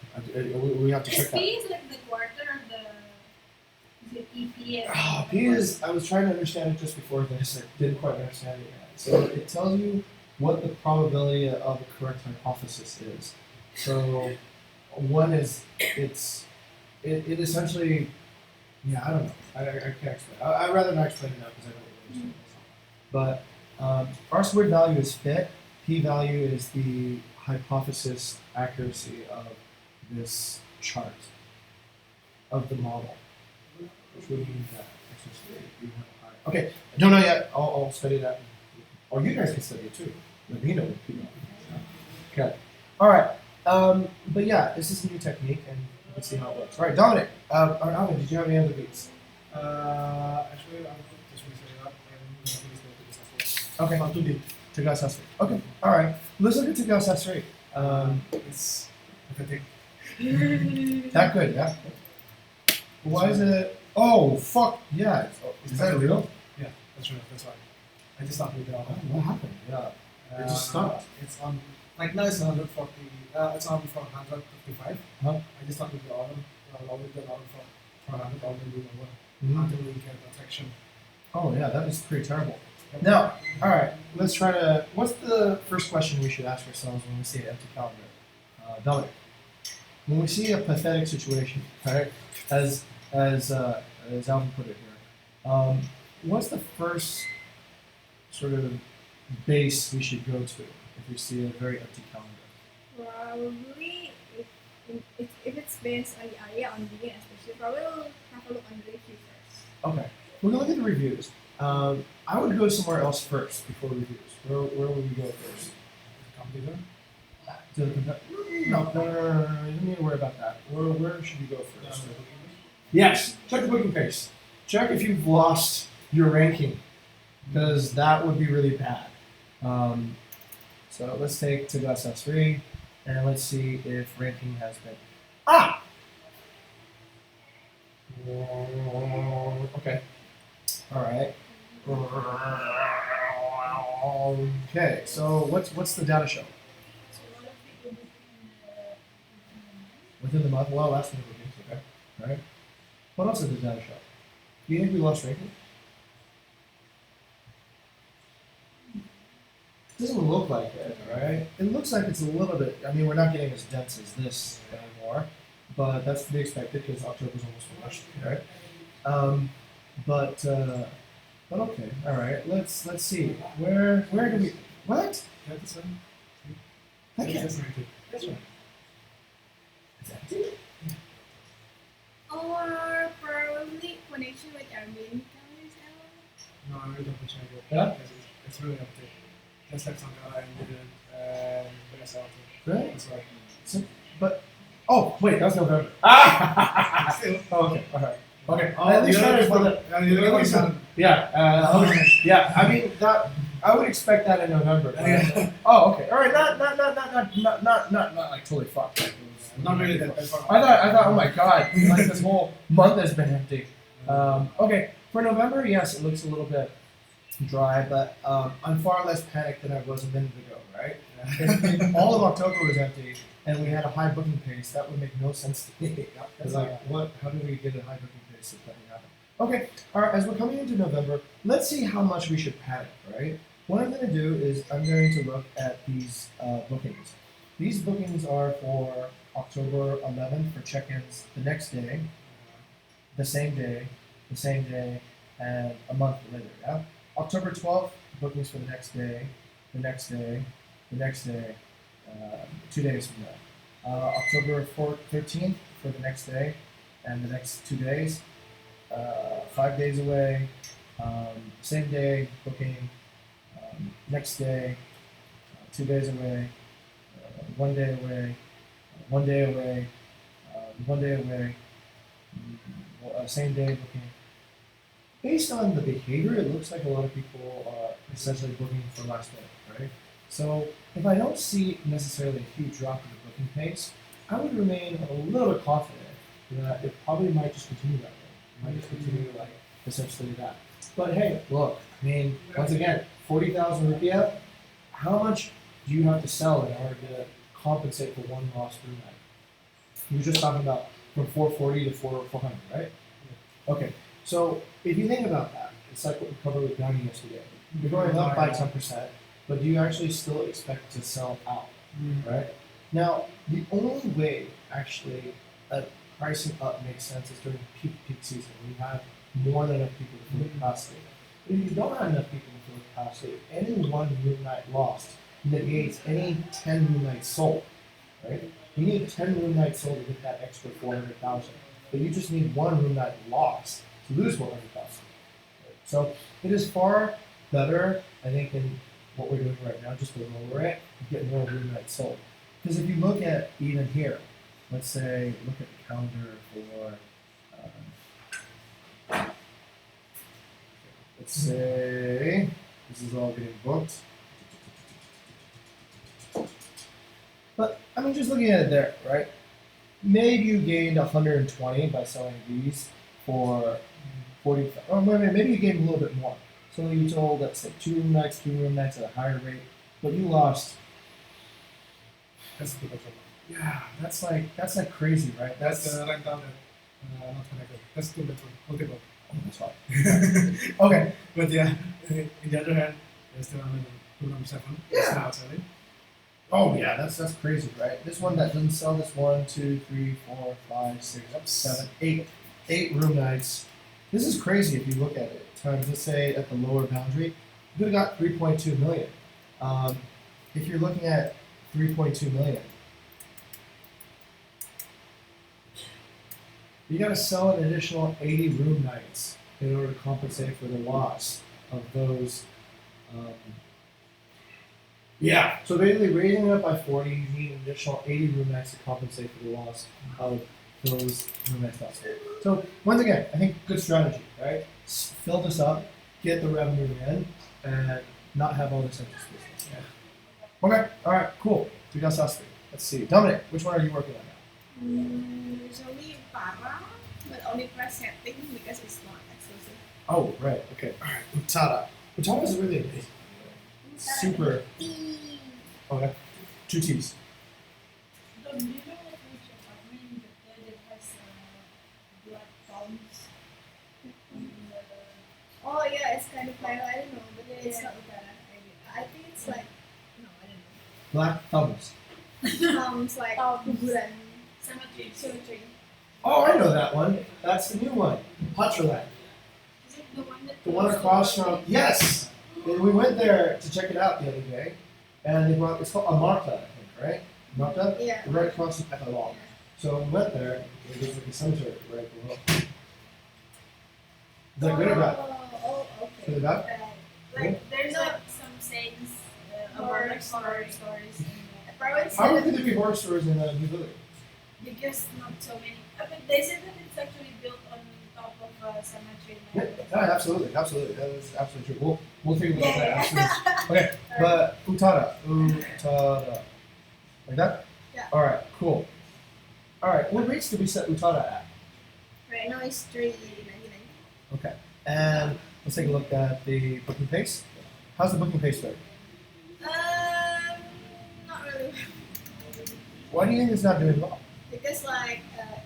We have to check SP that. is like the quarter of the. Is it EP? And Oh, P is, I was trying to understand it just before this. I didn't quite understand it yet. So it tells you what the probability of a correct hypothesis is. So one is, it essentially, yeah, I don't know. I can't explain. I'd rather not explain it now because I don't really understand it. But R squared value is fit. P value is the hypothesis accuracy of this chart of the model. Which would mean that you have a high. Okay, I don't know yet. I'll study that. Or you guys can study it too. Let me know what you know. Okay. All right. But yeah, this is a new technique, and you can see how it works. All right, Dominic. Or Alvin, did you have any other beats? Actually, I'm just going to set it up and please go to Okay. How to do Tagas S3. Okay. All right. Let's look at Tagas S3. it's pathetic. That good, yeah. Why is it? Oh, fuck. Yeah. Is that real? Yeah, that's right. That's right. I just started with the Oh, autumn. what happened? Yeah. It just stopped. It's on like now it's 140. It's on for 155. Huh? I just started with the autumn. Lowered the autumn for 100 all the way lower Mhm. until we get the traction. Oh yeah, that is pretty terrible. Now, all right, let's try to. What's the first question we should ask ourselves when we see an empty calendar? Dominic, when we see a pathetic situation, right? As Alvin put it here, what's the first sort of base we should go to if we see a very empty calendar? Probably, if it's based on the area on vegan especially, probably we'll have a look on the review first. Okay, we're gonna look at the reviews. I would go somewhere else first before reviews. Where would we go first? Computer. To the no, you don't need to worry about that. Where should you go first? Yes, check the booking pace. Check if you've lost your ranking, because that would be really bad. So let's take Tagas S3, and let's see if ranking has been. Ah! Okay. All right. Okay. So what's the data show? So a lot of people book Within the month? Well, that's the bookings. Okay. All right. What else did the data show? Do you think we lost ranking? Doesn't look like it, right? It looks like it's a little bit. I mean, we're not getting as dense as this anymore, but that's to be expected because October's almost finished, right? But okay, all right. Let's see. Where do we? What? Yeah, that's right. That can't. That's right. That's right. It's empty. or probably connection with Airbnb cameras No, I really don't check it. Yeah? Because it's really updated. Just like Sankara and Woodland and BSL. Right. That's right. So, but oh wait, that's November. Ah! Still. Oh, okay. All right. Okay. Oh, At least the that other is before the- that. The other one is on. Yeah. Okay. Yeah. I mean that. I would expect that in November. but- Yeah. Oh, okay. All right. Not like totally fucked. Like, it was- Not really that bad. I thought. Oh my god. Like this whole month has been empty. Okay. For November, yes, it looks a little bit dry, but I'm far less panicked than I was a minute ago. Right. If all of October was empty and we had a high booking pace, that would make no sense to me. Because like, what? How do we get a high booking pace if that didn't happen? Okay, all right. As we're coming into November, let's see how much we should panic. Right. What I'm going to do is I'm going to look at these bookings. These bookings are for October 11th for check-ins the next day, the same day, and a month later. Yeah. October 12th bookings for the next day, the next day, the next day, 2 days from now. October 13th for the next day, and the next 2 days. 5 days away. Same day booking. Next day. 2 days away. 1 day away. 1 day away. 1 day away. Same day booking. Based on the behavior, it looks like a lot of people are essentially booking for last minute, right? So if I don't see necessarily a huge drop in the booking pace, I would remain a little bit confident that it probably might just continue that way. It might just continue like essentially that. But hey, look, I mean, once again, 40,000 rupiah, how much do you have to sell in order to compensate for one lost room night? You were just talking about from 440 to 400, right? Okay, so if you think about that, it's like what we covered with Downey yesterday. You're going up by 10%, but do you actually still expect to sell out, right? Now, the only way actually pricing up makes sense is during peak season when you have more than enough people to fill the capacity. But if you don't have enough people to fill the capacity, any one room night lost negates any 10 room nights sold, right? You need 10 room nights sold to get that extra 400,000, but you just need one room night lost to lose 400,000. So it is far better, I think, than what we're doing right now, just to lower it and get more room nights sold. Because if you look at even here, let's say, look at the calendar for, let's say, this is all getting booked. But, I mean, just looking at it there, right? Maybe you gained 120 by selling these for 40, or maybe you gained a little bit more. So you sold, let's say, 2 room nights at a higher rate, but you lost. That's the big trouble. Yeah, that's like crazy, right? That's right down there. Not connected. That's two bedroom, multiple. Oh, that's fine. Okay. But yeah, in the other hand, there's still another room number 7. Yeah. It's not selling. Oh yeah, that's crazy, right? This one that doesn't sell. This 1, 2, 3, 4, 5, 6, 7, 8 room nights. This is crazy if you look at it. Times, let's say at the lower boundary, you could have got 3.2 million. If you're looking at 3.2 million, you got to sell an additional 80 room nights in order to compensate for the loss of those. Yeah, so basically raising it up by 40, you need an additional 80 room nights to compensate for the loss of those room nights lost. So once again, I think good strategy, right? Fill this up, get the revenue in, and not have all this empty space. Yeah. Okay, all right, cool. We got Sastre. Let's see. Dominic, which one are you working on now? Usually para, but only press setting because it's not exclusive. Oh, right, okay. All right, Utada. Utada is really amazing. Super. Okay, 2 T's. Do you know which apartment that has black palms? Oh yeah, it's kind of like, I don't know, but it's not Utara. I think it's like, no, I don't Black thumbs. know. Sounds like kuburan cemetery. Oh, I know that one. That's the new one. Patraland. Is it the one that The one across from. Yes! And we went there to check it out the other day, and they brought, it's called Amarta, I think, right? Amarta? Yeah. Right across from Etalong. So we went there, and there's like a cemetery right below. Is that good or bad? Oh, okay. Is it bad? Like there's like some sayings about like horror stories. How could there be horror stories in New Village? Because not so many. I mean, they said that it's actually built on top of a cemetery. Yeah, absolutely. That is absolutely true. We'll take a look at that after this. Yeah. Okay, but Utada. Like that? Yeah. Alright, cool. Alright, what rates did we set Utada at? Right now it's 399. Okay. And let's take a look at the booking pace. How's the booking pace doing? Not really. Why do you think it's not doing well? Because like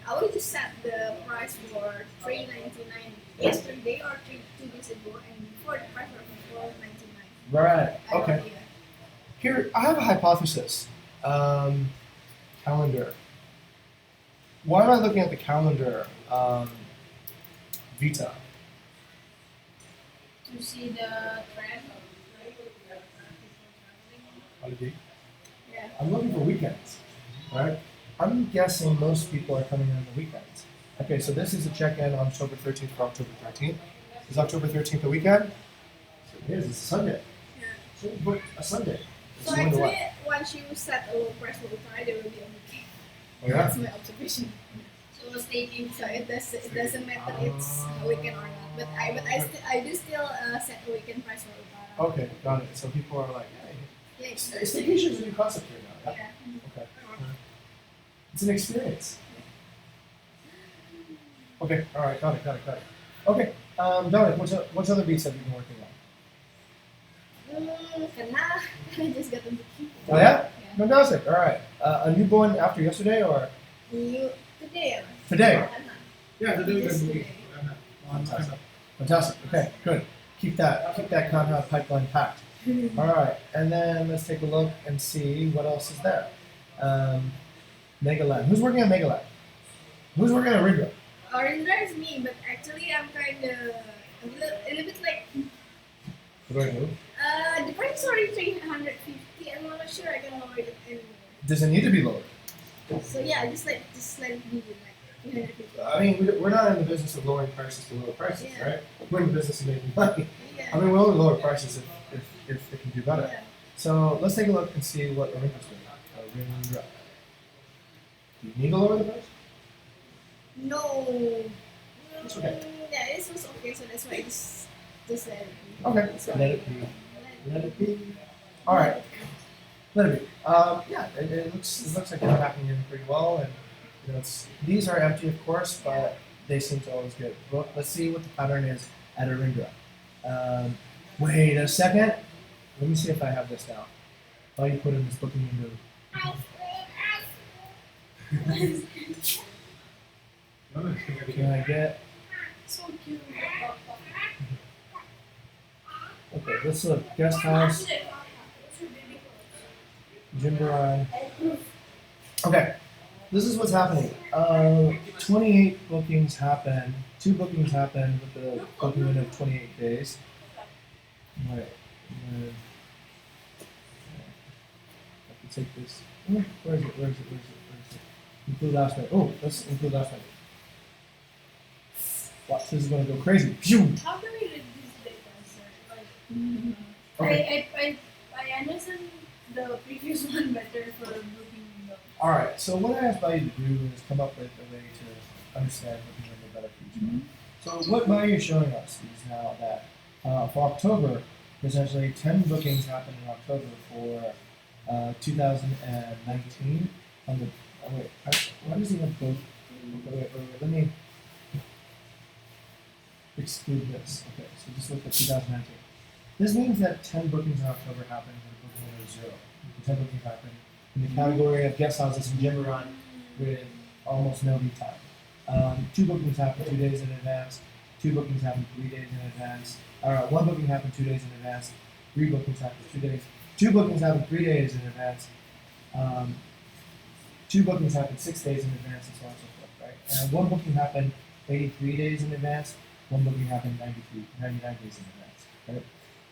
I already set the price for 399 yesterday or 2 days ago, and before the price was 499. Right. I have Okay. no idea. Here, I have a hypothesis. Calendar. Why am I looking at the calendar? Vita. To see the trend. Holiday. Yeah. Yeah. I'm looking for weekends, right? I'm guessing most people are coming in on the weekends. Okay, so this is a check-in on October 13th for October 13th. Is October 13th a weekend? It is. It's a Sunday. Yeah. So we booked a Sunday. So It's going to what? actually, once you set a low price low try, there will be a booking. Oh, yeah? That's my observation. So stating so it doesn't matter it's a weekend or not. But I do still set a weekend price for Utara. Okay, got it. So people are like, hey, Yeah. staycation is a new concept here now. Yeah? Yeah. Okay. It's an experience. Okay, all right, got it. Okay, Dominic, what's other beats have you been working on? Karena I just got a booking. Oh yeah? Yeah. Fantastic, all right. A new one after yesterday or You today ya? today? Karena. Yeah, today we Just can today. Fantastic. Fantastic, okay, good. Keep that content pipeline packed. All right, and then let's take a look and see what else is there. Megalab. Who's working on Megalab? Who's working on Ringo? Orindra is me, but actually I'm kind of a little bit like What do I do? the price is already 350. I'm not sure I can lower it anymore. Does it need to be lowered? So yeah, just let it be like 350. I mean, we're not in the business of lowering prices to lower prices, Yeah. right? We're in the business of making money. Yeah. I mean, we only lower prices if they can do better. Yeah. So let's take a look and see what Arindra's doing. Arindra. Do you need to lower the price? No. It's okay. Yeah, this was okay, so that's why I just let it be. Okay. So, Let it be. Let it be. All right. Let it be. Yeah, it looks like they're packing in pretty well, and you know, these are empty, of course, but they seem to always get booked. Let's see what the pattern is at Arindra. Wait a second. Let me see if I have this now. How you put in this booking window? Can I get? so cute. Okay, let's look. Guest house, Jimbaran. Okay, this is what's happening. 28 bookings happen. 2 bookings happen with the booking window of 28 days. Right. I can take this. Where is it? Include last night. Oh, let's include last night. Watch, this is gonna go crazy. Phew! How can we read this data, sir? Like, Okay. I understand the previous one better for booking window. All right. So what I asked Bayu to do is come up with a way to understand booking window better for each month. So what Bayu is showing us is now that for October, essentially 10 bookings happened in October for 2019. Why does he have both? Wait, let me exclude this. Okay, so just look at 2019. This means that 10 bookings in October happened with a booking window of 0. 10 bookings happened in the category of guest houses and Jimbaran with almost no lead time. 2 bookings happened 2 days in advance. 2 bookings happened 3 days in advance. 1 booking happened 2 days in advance. 3 bookings happened 2 days. 2 bookings happened 3 days in advance. 2 bookings happened 6 days in advance, and so on and so forth, right? And 1 booking happened 83 days in advance. 1 booking happened 99 days in advance, right?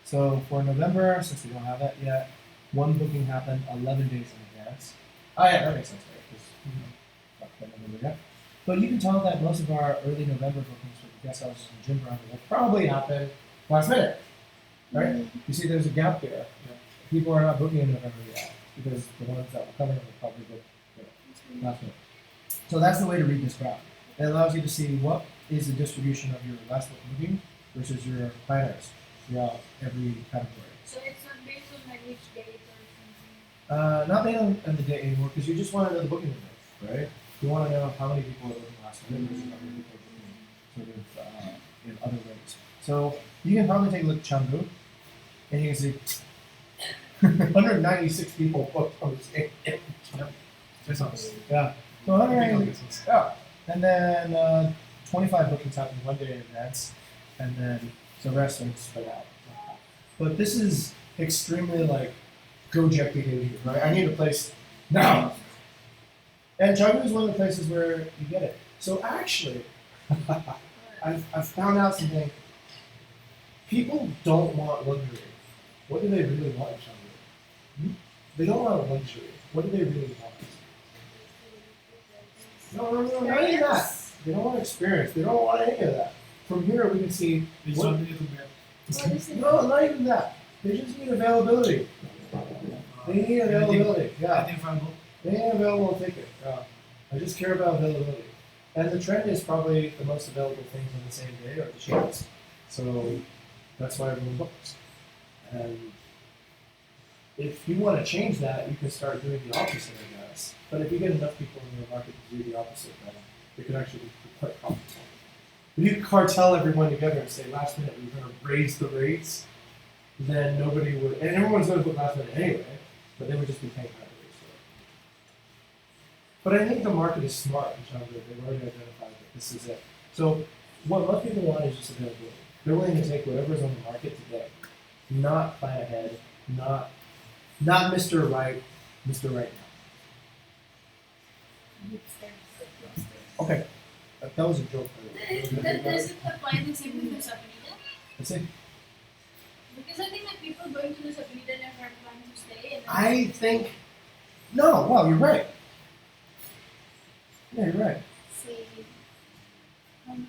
So for November, since we don't have that yet, 1 booking happened 11 days in advance. Oh yeah, that makes sense, right? Because not quite November yet. But you can tell that most of our early November bookings for the guest houses and gym run will probably happen last minute, right? You see, there's a gap there. People are not booking in November yet because the ones that were coming will probably book last minute. So that's the way to read this graph. It allows you to see what is the distribution of your last minute booking versus your planners throughout every category. So it's not based on like which date or something. Not based on the date anymore because you just want to know the booking window, right? You want to know how many people are booking last minute versus how many people are booking sort of in other ways. So you can probably take a look at Chandu and you can see 196 people booked on the same day. That's us. Yeah. So 196. Yeah. And then 25 bookings happen 1 day in advance, and then the rest are spread out. But this is extremely like Gojek behavior, right? I need a place now. And Changu is one of the places where you get it. So actually, I've found out something. People don't want luxury. What do they really want in Changu? They don't want luxury. What do they really want? No, not even that. They don't want experience. They don't want any of that. From here, we can see. They just want me to bet. What is it? No, not even that. They just need availability. They need availability. Yeah. Anything available? They ain't available, take it. I just care about availability. And the trend is probably the most available things on the same day are the cheapest. So that's why everyone books. And if you want to change that, you can start doing the opposite, I guess. But if you get enough people in your market to do the opposite, then it could actually be quite profitable. If you cartel everyone together and say last minute we're going to raise the rates, then nobody would, and everyone's going to put last minute anyway, but they would just be paying higher rates for it. But I think the market is smart in terms of they've already identified that this is it. So what most people want is just availability. They're willing to take whatever's on the market today, not plan ahead, not Mr. Right, Mr. Right now. Okay, that was a joke. Does it apply the same with Nusa Penida? Let's see. Because I think that people going to Nusa Penida never plan to stay. And I think no. Wow, you're right. Yeah, you're right. say how many?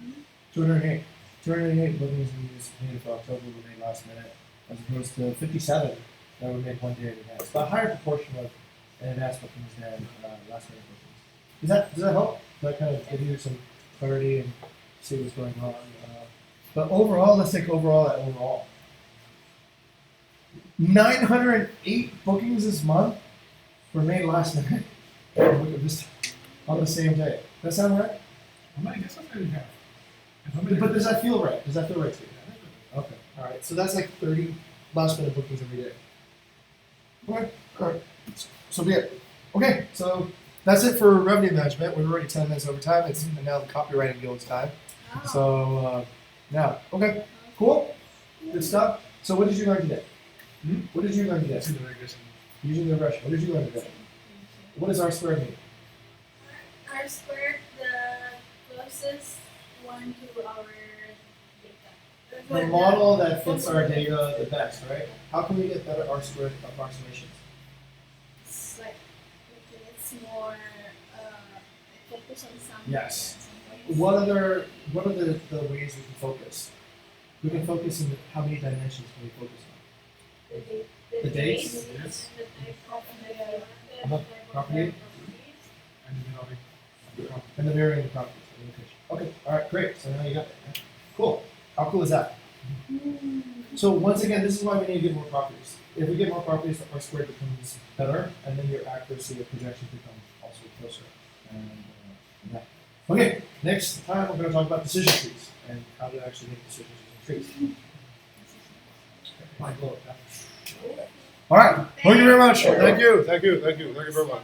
208. 208 bookings in Nusa Penida for October were made last minute, as opposed to 57 that were made one day in advance. But a higher proportion of advance bookings than last minute bookings. Does that help? Does that kind of give you some clarity and see what's going on? But overall, let's take overall at overall. 908 bookings this month were made last minute on Bukit Vista on the same day. Does that sound right? How many guests do you have? And how many? But does that feel right? Does that feel right to you? Okay. All right. So that's like 30 last minute bookings every day. Okay. All right. So be it. Okay. So that's it for revenue management. We're already 10 minutes over time. It's now the copywriting guild's time. Oh. So now, okay, cool, good stuff. So what did you learn today? What did you learn today? Using the regression. Using the regression. What did you learn today? What does R squared mean? R squared, the closest one to our data. The model that fits our data the best, right? How can we get better R squared approximations? It's like it's more focus on some. Yes. some ways. What are the ways we can focus? We can focus in how many dimensions can we focus on? The dates? Yes. The type of the Property? And the dynamic. And the varying of properties of the location. Okay, all right, great. So now you got it. Yeah. Cool. How cool is that? So once again, this is why we need to get more properties. If we get more properties, the R squared becomes better, and then your accuracy of projections becomes also closer. And yeah. Okay, next time we're going to talk about decision trees and how to actually make decisions using trees. My lord. All right. Thank you very much. Thank you very much.